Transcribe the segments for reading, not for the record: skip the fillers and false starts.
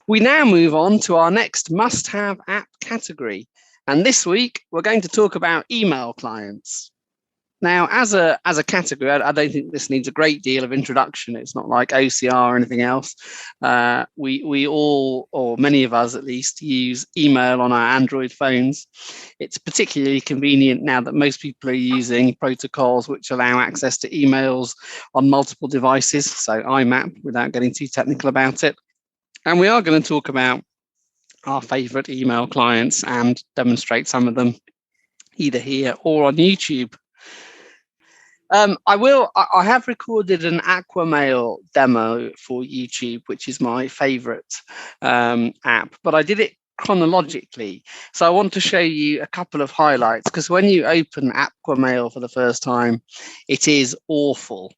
We now move on to our next must-have app category. And this week, we're going to talk about email clients. Now, as a category, I don't think this needs a great deal of introduction. It's not like OCR or anything else. We all, or many of us at least, use email on our Android phones. It's particularly convenient now that most people are using protocols which allow access to emails on multiple devices, so IMAP, without getting too technical about it. And we are going to talk about our favorite email clients and demonstrate some of them either here or on YouTube. I have recorded an Aquamail demo for YouTube, which is my favorite app, but I did it chronologically. So I want to show you a couple of highlights, because when you open Aquamail for the first time, it is awful.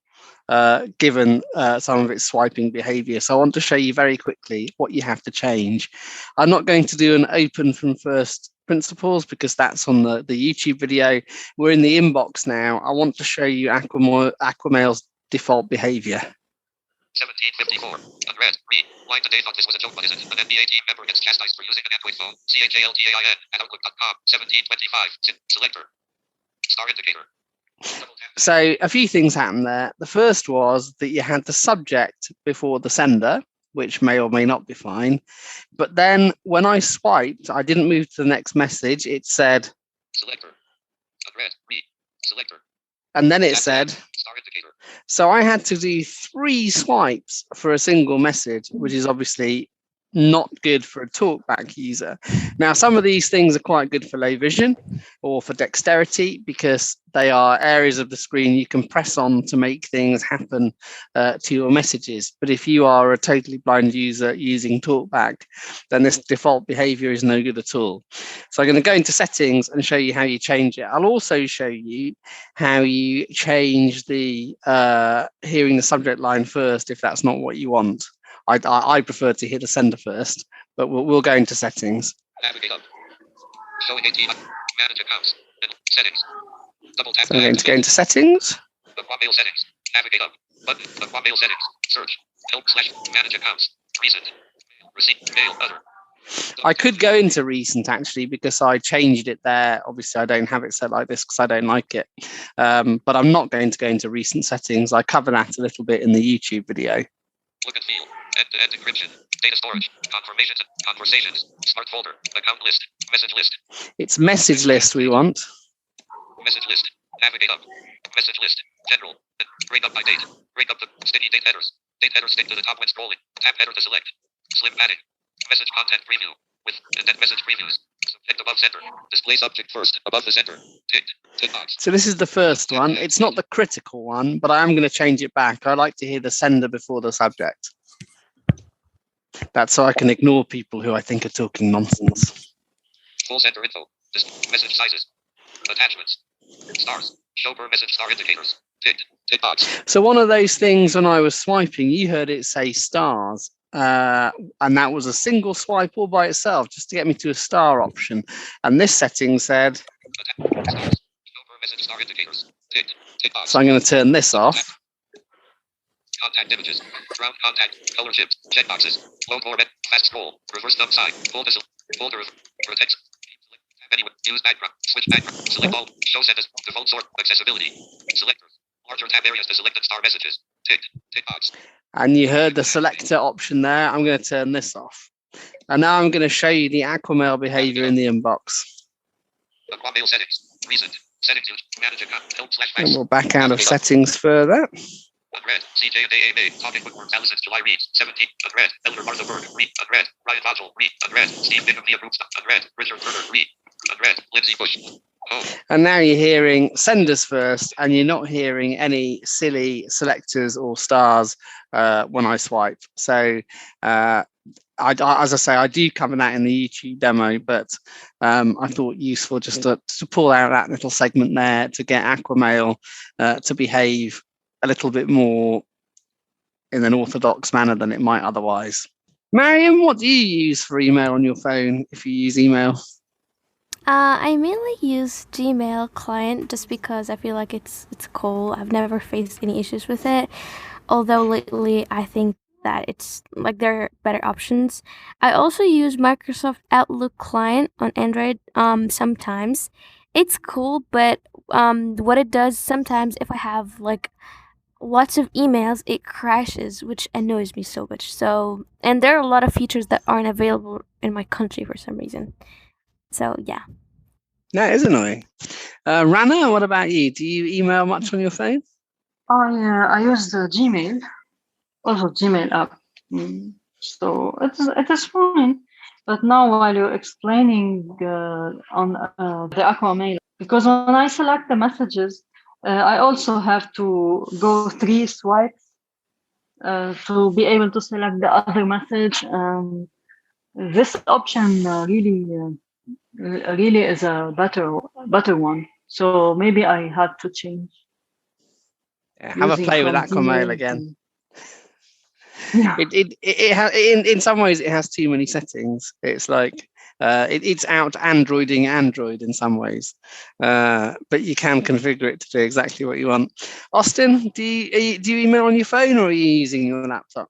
Given some of its swiping behavior. So I want to show you very quickly what you have to change. I'm not going to do an open from first principles because that's on the YouTube video. We're in the inbox now. I want to show you Aquamail's default behavior. 1754. Unread. Read. Why today thought this was a joke, but isn't. An NBA team member gets chastised for using an Android phone. CHALTAIN at Outlook.com. 1725. Selector. Star indicator. So a few things happened there. The first was that you had the subject before the sender, which may or may not be fine. But then when I swiped, I didn't move to the next message. It said selector. Unread. Read. Selector. And then it said star indicator. So I had to do 3 swipes for a single message, which is obviously not good for a talkback user. Now, some of these things are quite good for low vision or for dexterity because they are areas of the screen you can press on to make things happen to your messages. But if you are a totally blind user using talkback, then this default behavior is no good at all. So I'm going to go into settings and show you how you change it. I'll also show you how you change the hearing the subject line first if that's not what you want. I prefer to hear the sender first, but we'll go into settings. Navigate up. Showing AT. Manage accounts. Settings. Double tap. So I'm going to go into settings. Aquamail settings. Navigate up. Button. Aquamail settings. Search. Help / manage accounts. Recent. Receipt. Mail. Other. I could go into recent actually because I changed it there. Obviously, I don't have it set like this because I don't like it. But I'm not going to go into recent settings. I cover that a little bit in the YouTube video. Look and feel. End-to-end encryption. Data storage. Confirmations. Conversations. Smart folder. Account list. Message list. It's message list we want. Message list. Navigate up. Message list. General. Bring up by date. Bring up the sticky date headers. Date headers stick to the top when scrolling. Tap header to select. Slim padding. Message content preview. With indent message previews. Subject above center. Display subject first. Above the center. Ticked. Tick box. So this is the first one. It's not the critical one, but I am going to change it back. I like to hear the sender before the subject. That's so I can ignore people who I think are talking nonsense. Full center info. Message sizes. Attachments. Stars. Show per message star indicators. Ticked. Tick box. So one of those things when I was swiping, you heard it say stars. And that was a single swipe all by itself, just to get me to a star option. And this setting said, so I'm going to turn this off. Contact images, round contact, color shift, checkboxes, low format, fast scroll, reverse thumb side, folder of text, anyway, use background, switch background, select all, show status, default sort, accessibility, selectors, larger tab areas to select star messages, ticked, tick box. And you heard the selector option there. I'm going to turn this off. And now I'm going to show you the Aquamail behavior in the inbox. Aquamail settings, recent, settings, manage account, help / and we'll back out of settings further. Unread. CJDAA. Topic bookworms. Allison July reads. 17. Unread. Elder Martha Berg. Read. Unread. Ryan Vogel. Read. Unread. Steve Bingham. Leah Brooks. Unread. Richard Turner. Read. Unread. Lindsay Bush. Oh. And now you're hearing senders first, and you're not hearing any silly selectors or stars when I swipe. So, as I say, I do cover that in the YouTube demo, but I thought useful just to pull out that little segment there to get Aquamail to behave a little bit more in an orthodox manner than it might otherwise. Mariam, what do you use for email on your phone if you use email? I mainly use Gmail client just because I feel like it's cool. I've never faced any issues with it. Although lately I think that it's like there are better options. I also use Microsoft Outlook client on Android sometimes. It's cool, but what it does sometimes, if I have like lots of emails, it crashes, which annoys me so much. So, and there are a lot of features that aren't available in my country for some reason. So, yeah. That is annoying. Rana, what about you? Do you email much on your phone? I use the Gmail, also Gmail app. So it is fine. But now while you're explaining on the Aquamail, because when I select the messages, I also have to go 3 swipes to be able to select the other message. This option really is a better one. So maybe I had to change. Yeah, have a play with from Aquamail Gmail again. Yeah. In some ways it has too many settings. It's like it's out Androiding Android in some ways, but you can configure it to do exactly what you want. Austin, do you email on your phone or are you using your laptop?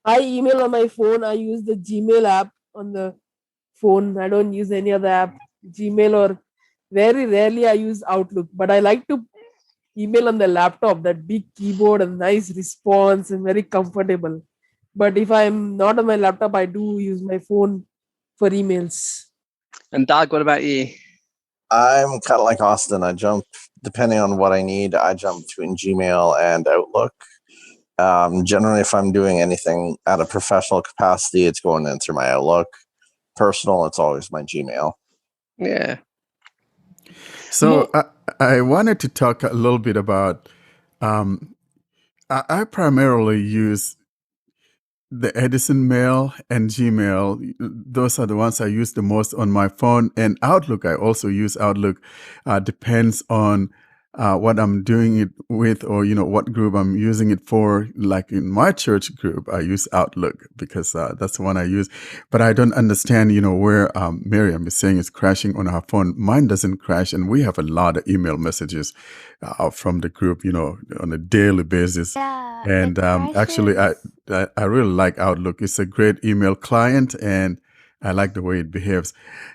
I email on my phone. I use the Gmail app on the phone. I don't use any other app. Gmail, or very rarely I use Outlook, but I like to email on the laptop, that big keyboard and nice response and very comfortable. But if I'm not on my laptop, I do use my phone for emails. And Doug, what about you? I'm kind of like Austin. I jump, depending on what I need, I jump between Gmail and Outlook. Generally, if I'm doing anything at a professional capacity, it's going in through my Outlook. Personal, it's always my Gmail. Yeah. So I wanted to talk a little bit about, I primarily use the Edison Mail and Gmail. Those are the ones I use the most on my phone. And Outlook, I also use Outlook. Depends on what I'm doing it with, or what group I'm using it for. Like in my church group, I use Outlook because that's the one I use. But I don't understand, where Miriam is saying it's crashing on her phone. Mine doesn't crash, and we have a lot of email messages from the group, on a daily basis. Yeah, And actually, I really like Outlook. It's a great email client, and I like the way it behaves.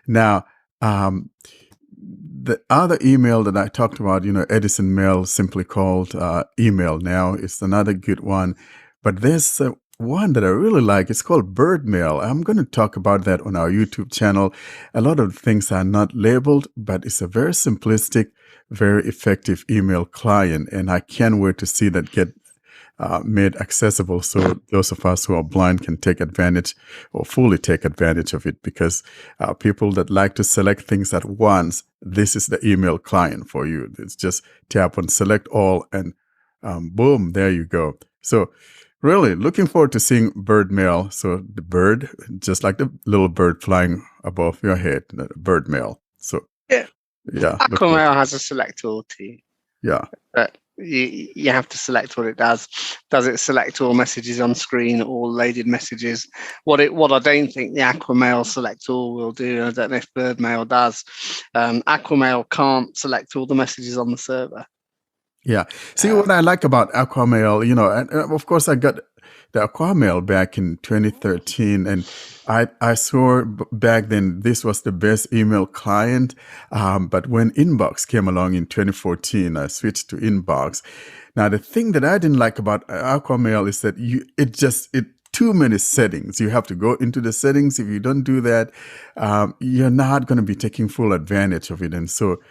Now, the other email that I talked about, Edison Mail, simply called email now, is another good one. But there's one that I really like. It's called Bird Mail. I'm going to talk about that on our YouTube channel. A lot of things are not labeled, but it's a very simplistic, very effective email client. And I can't wait to see that get made accessible, so those of us who are blind can take advantage, or fully take advantage of it, because people that like to select things at once, this is the email client for you. It's just tap on select all and boom, there you go. So really looking forward to seeing Bird Mail. So the bird, just like the little bird flying above your head, Bird Mail. So yeah. Aquamail has a select all too. Yeah. But you have to select what it does. Does it select all messages on screen, all loaded messages? What I don't think the Aquamail select all will do, I don't know if Birdmail does. Aquamail can't select all the messages on the server. Yeah. See, what I like about Aquamail, and of course I got the Aquamail back in 2013, and I swore back then this was the best email client. But when Inbox came along in 2014, I switched to Inbox. Now, the thing that I didn't like about Aquamail is that it too many settings. You have to go into the settings. If you don't do that, you're not going to be taking full advantage of it. And so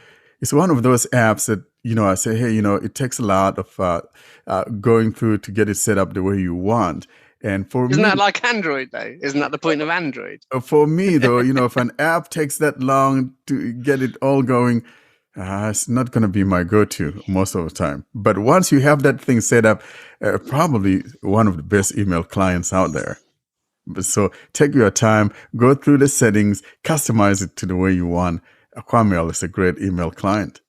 it's one of those apps that, I say, hey, it takes a lot of going through to get it set up the way you want. And for Isn't me, that like Android, though? Isn't that the point of Android? For me, though, if an app takes that long to get it all going, it's not going to be my go-to most of the time. But once you have that thing set up, probably one of the best email clients out there. So take your time, go through the settings, customize it to the way you want. Aquamail is a great email client.